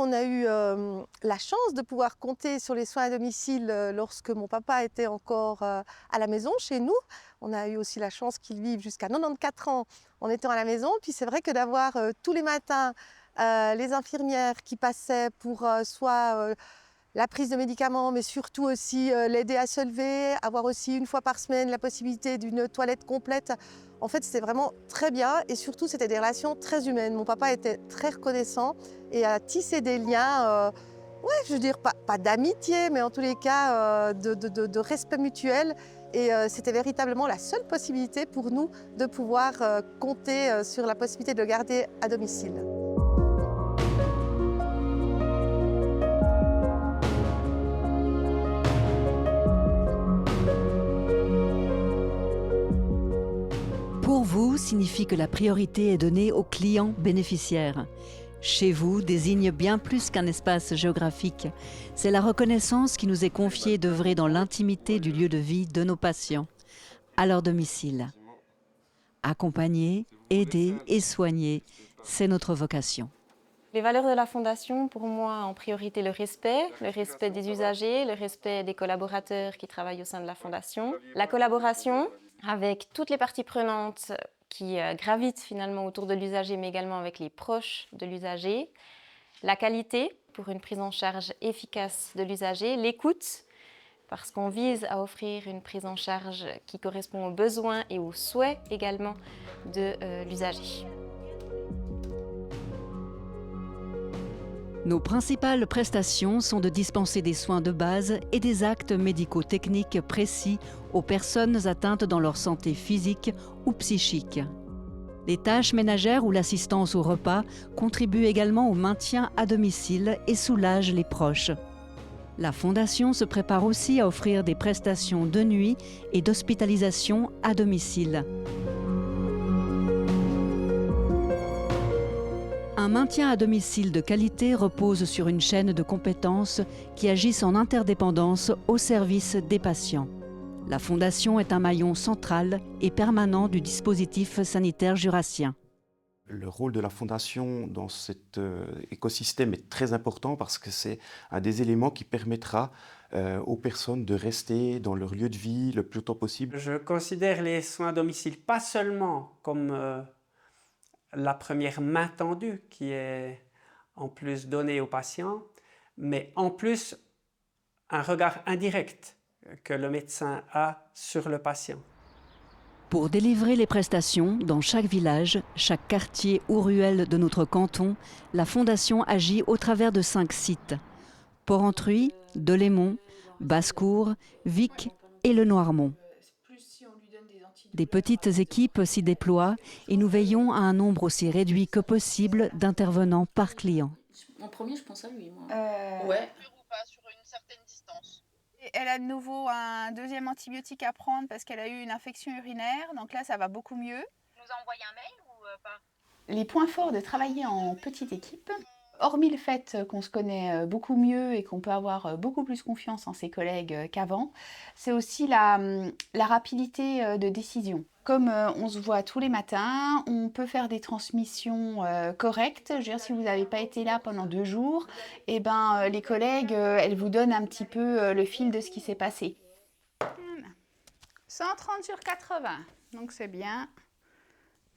on a eu la chance de pouvoir compter sur les soins à domicile lorsque mon papa était encore à la maison chez nous. On a eu aussi la chance qu'il vive jusqu'à 94 ans en étant à la maison. Puis c'est vrai que d'avoir tous les matins les infirmières qui passaient pour soit la prise de médicaments, mais surtout aussi l'aider à se lever, avoir aussi une fois par semaine la possibilité d'une toilette complète. En fait, c'était vraiment très bien et surtout, c'était des relations très humaines. Mon papa était très reconnaissant et a tissé des liens, ouais, je veux dire, pas d'amitié, mais en tous les cas, de respect mutuel. Et c'était véritablement la seule possibilité pour nous de pouvoir compter sur la possibilité de le garder à domicile. Pour vous signifie que la priorité est donnée aux clients bénéficiaires. Chez vous désigne bien plus qu'un espace géographique. C'est la reconnaissance qui nous est confiée d'œuvrer dans l'intimité du lieu de vie de nos patients, à leur domicile. Accompagner, aider et soigner, c'est notre vocation. Les valeurs de la Fondation, pour moi, en priorité le respect des usagers, le respect des collaborateurs qui travaillent au sein de la Fondation, la collaboration avec toutes les parties prenantes qui gravitent finalement autour de l'usager, mais également avec les proches de l'usager, la qualité pour une prise en charge efficace de l'usager, l'écoute, parce qu'on vise à offrir une prise en charge qui correspond aux besoins et aux souhaits également de l'usager. Nos principales prestations sont de dispenser des soins de base et des actes médico-techniques précis aux personnes atteintes dans leur santé physique ou psychique. Les tâches ménagères ou l'assistance au repas contribuent également au maintien à domicile et soulagent les proches. La Fondation se prépare aussi à offrir des prestations de nuit et d'hospitalisation à domicile. Un maintien à domicile de qualité repose sur une chaîne de compétences qui agissent en interdépendance au service des patients. La Fondation est un maillon central et permanent du dispositif sanitaire jurassien. Le rôle de la Fondation dans cet écosystème est très important parce que c'est un des éléments qui permettra aux personnes de rester dans leur lieu de vie le plus longtemps possible. Je considère les soins à domicile pas seulement comme la première main tendue qui est en plus donnée aux patients, mais en plus un regard indirect que le médecin a sur le patient. Pour délivrer les prestations dans chaque village, chaque quartier ou ruelle de notre canton, la Fondation agit au travers de 5 sites. Porrentruy, Delémont, Basse-Cour, Vic et le Noirmont. Des petites équipes s'y déploient et nous veillons à un nombre aussi réduit que possible d'intervenants par client. En premier, je pense à lui, moi. Ouais. Ou pas sur une certaine distance. Et elle a de nouveau un deuxième antibiotique à prendre parce qu'elle a eu une infection urinaire. Donc là, ça va beaucoup mieux. Tu nous as envoyé un mail ou pas? Les points forts de travailler en petite équipe, hormis le fait qu'on se connaît beaucoup mieux et qu'on peut avoir beaucoup plus confiance en ses collègues qu'avant, c'est aussi la rapidité de décision. Comme on se voit tous les matins, on peut faire des transmissions correctes. Je veux dire, si vous n'avez pas été là pendant 2 jours, eh ben, les collègues, elles vous donnent un petit peu le fil de ce qui s'est passé. 130 sur 80, donc c'est bien.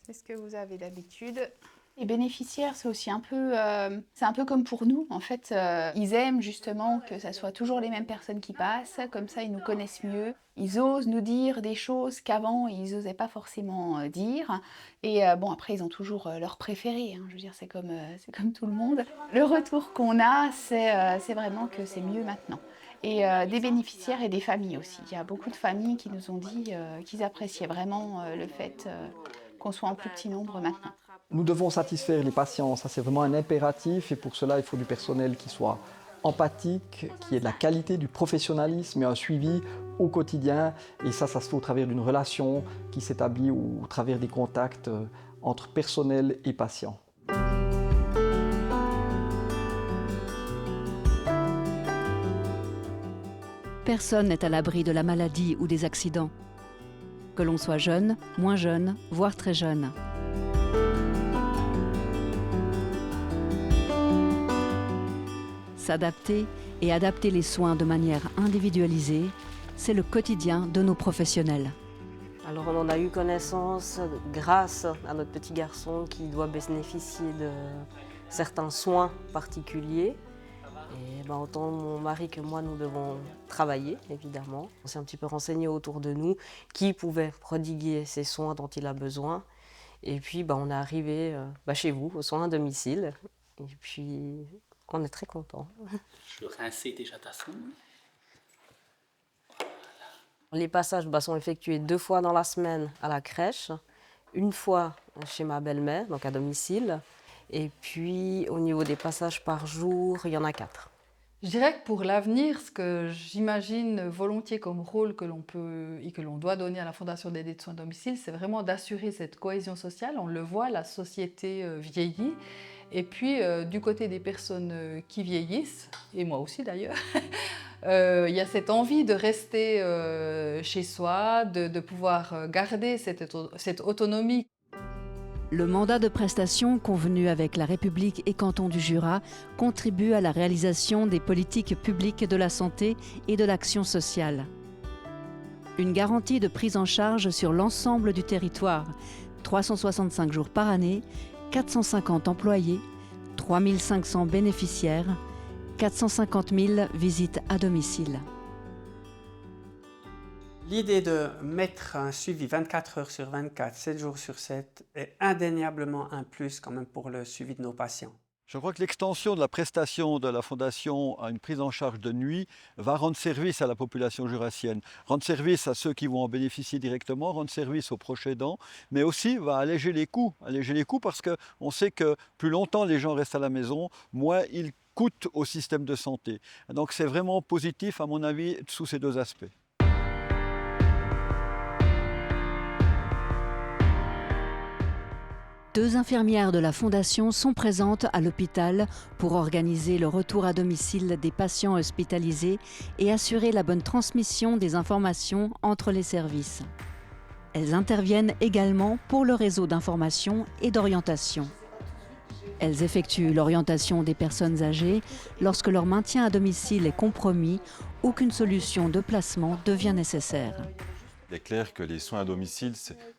C'est ce que vous avez d'habitude. Les bénéficiaires, c'est aussi un peu comme pour nous. En fait, ils aiment justement que ça soit toujours les mêmes personnes qui passent. Comme ça, ils nous connaissent mieux. Ils osent nous dire des choses qu'avant, ils n'osaient pas forcément dire. Et bon, après, ils ont toujours leur préféré. Hein. Je veux dire, c'est comme tout le monde. Le retour qu'on a, c'est vraiment que c'est mieux maintenant. Et des bénéficiaires et des familles aussi. Il y a beaucoup de familles qui nous ont dit qu'ils appréciaient vraiment le fait qu'on soit en plus petit nombre maintenant. Nous devons satisfaire les patients, ça c'est vraiment un impératif et pour cela il faut du personnel qui soit empathique, qui ait de la qualité, du professionnalisme et un suivi au quotidien et ça se fait au travers d'une relation qui s'établit au travers des contacts entre personnel et patient. Personne n'est à l'abri de la maladie ou des accidents. Que l'on soit jeune, moins jeune, voire très jeune. S'adapter et adapter les soins de manière individualisée, c'est le quotidien de nos professionnels. Alors on en a eu connaissance grâce à notre petit garçon qui doit bénéficier de certains soins particuliers. Et autant mon mari que moi, nous devons travailler, évidemment. On s'est un petit peu renseigné autour de nous qui pouvait prodiguer ces soins dont il a besoin. Et puis on est arrivé chez vous, aux soins à domicile. Et puis on est très contents. Je rinçais déjà ta sonde. Les passages sont effectués 2 fois dans la semaine à la crèche, 1 fois chez ma belle-mère, donc à domicile. Et puis, au niveau des passages par jour, il y en a 4. Je dirais que pour l'avenir, ce que j'imagine volontiers comme rôle que l'on peut et que l'on doit donner à la Fondation d'aide de soins à domicile, c'est vraiment d'assurer cette cohésion sociale. On le voit, la société vieillit. Et puis, du côté des personnes qui vieillissent, et moi aussi d'ailleurs, il y a cette envie de rester chez soi, de pouvoir garder cette autonomie. Le mandat de prestation convenu avec la République et Canton du Jura contribue à la réalisation des politiques publiques de la santé et de l'action sociale. Une garantie de prise en charge sur l'ensemble du territoire, 365 jours par année, 450 employés, 3500 bénéficiaires, 450 000 visites à domicile. L'idée de mettre un suivi 24 heures sur 24, 7 jours sur 7 est indéniablement un plus quand même pour le suivi de nos patients. Je crois que l'extension de la prestation de la Fondation à une prise en charge de nuit va rendre service à la population jurassienne, rendre service à ceux qui vont en bénéficier directement, rendre service aux proches aidants, mais aussi va alléger les coûts parce qu'on sait que plus longtemps les gens restent à la maison, moins ils coûtent au système de santé. Donc c'est vraiment positif à mon avis sous ces 2 aspects. Deux infirmières de la Fondation sont présentes à l'hôpital pour organiser le retour à domicile des patients hospitalisés et assurer la bonne transmission des informations entre les services. Elles interviennent également pour le réseau d'information et d'orientation. Elles effectuent l'orientation des personnes âgées lorsque leur maintien à domicile est compromis ou qu'une solution de placement devient nécessaire. Il est clair que les soins à domicile,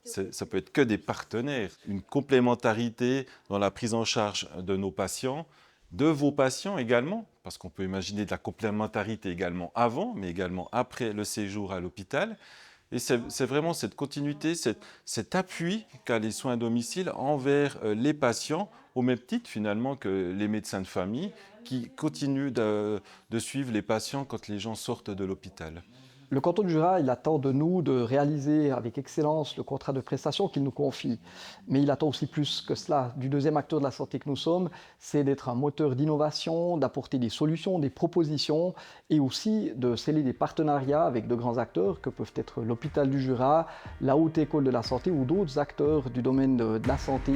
ça peut être que des partenaires. Une complémentarité dans la prise en charge de nos patients, de vos patients également, parce qu'on peut imaginer de la complémentarité également avant, mais également après le séjour à l'hôpital. Et c'est vraiment cette continuité, cet appui qu'a les soins à domicile envers les patients, au même titre finalement que les médecins de famille qui continuent de suivre les patients quand les gens sortent de l'hôpital. Le canton du Jura, il attend de nous de réaliser avec excellence le contrat de prestation qu'il nous confie. Mais il attend aussi plus que cela du deuxième acteur de la santé que nous sommes, c'est d'être un moteur d'innovation, d'apporter des solutions, des propositions et aussi de sceller des partenariats avec de grands acteurs que peuvent être l'hôpital du Jura, la Haute École de la Santé ou d'autres acteurs du domaine de la santé.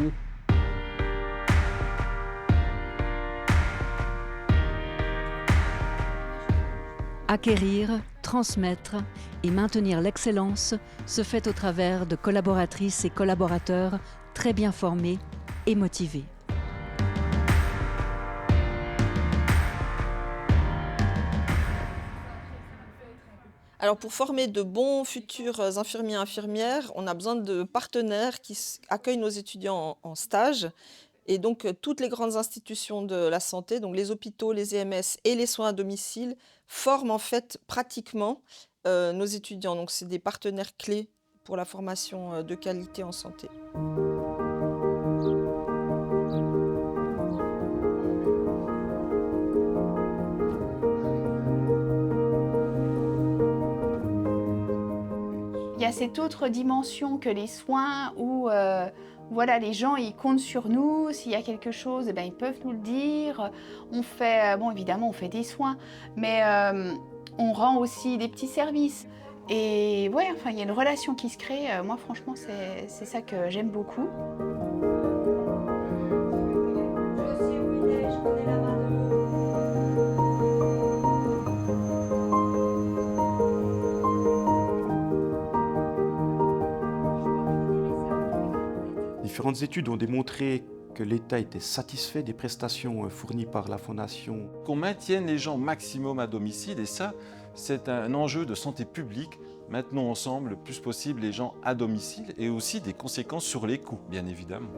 Acquérir, transmettre et maintenir l'excellence se fait au travers de collaboratrices et collaborateurs très bien formés et motivés. Alors pour former de bons futurs infirmiers et infirmières, on a besoin de partenaires qui accueillent nos étudiants en stage. Et donc toutes les grandes institutions de la santé, donc les hôpitaux, les EMS et les soins à domicile, forment en fait pratiquement nos étudiants. Donc c'est des partenaires clés pour la formation de qualité en santé. Il y a cette autre dimension que les soins où voilà, les gens ils comptent sur nous, s'il y a quelque chose, eh ben, ils peuvent nous le dire. On fait, bon évidemment on fait des soins, mais on rend aussi des petits services. Et ouais, enfin il y a une relation qui se crée, moi franchement c'est ça que j'aime beaucoup. Différentes études ont démontré que l'État était satisfait des prestations fournies par la Fondation. Qu'on maintienne les gens maximum à domicile, et ça, c'est un enjeu de santé publique. Maintenons ensemble le plus possible les gens à domicile et aussi des conséquences sur les coûts, bien évidemment.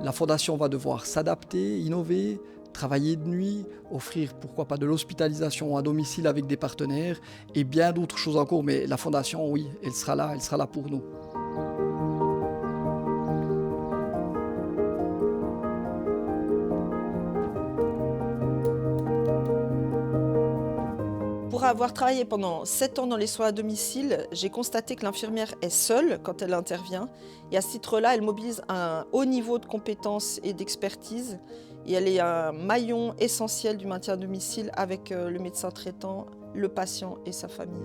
La Fondation va devoir s'adapter, innover, travailler de nuit, offrir pourquoi pas de l'hospitalisation à domicile avec des partenaires et bien d'autres choses encore. Mais la Fondation, oui, elle sera là pour nous. Pour avoir travaillé pendant 7 ans dans les soins à domicile, j'ai constaté que l'infirmière est seule quand elle intervient. Et à ce titre-là, elle mobilise un haut niveau de compétences et d'expertise. Et elle est un maillon essentiel du maintien à domicile avec le médecin traitant, le patient et sa famille.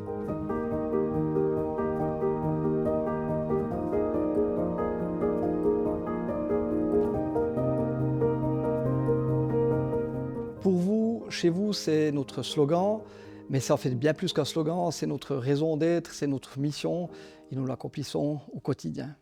Pour vous, chez vous, c'est notre slogan. Mais c'est en fait bien plus qu'un slogan, c'est notre raison d'être, c'est notre mission et nous l'accomplissons au quotidien.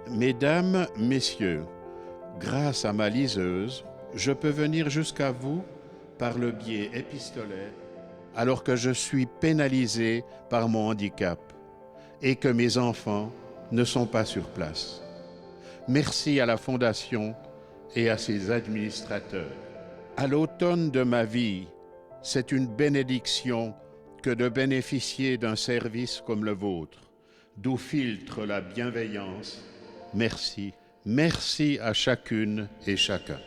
Mesdames, Messieurs, grâce à ma liseuse, je peux venir jusqu'à vous par le biais épistolaire alors que je suis pénalisé par mon handicap et que mes enfants ne sont pas sur place. Merci à la Fondation et à ses administrateurs. À l'automne de ma vie, c'est une bénédiction que de bénéficier d'un service comme le vôtre, d'où filtre la bienveillance. Merci. Merci à chacune et chacun.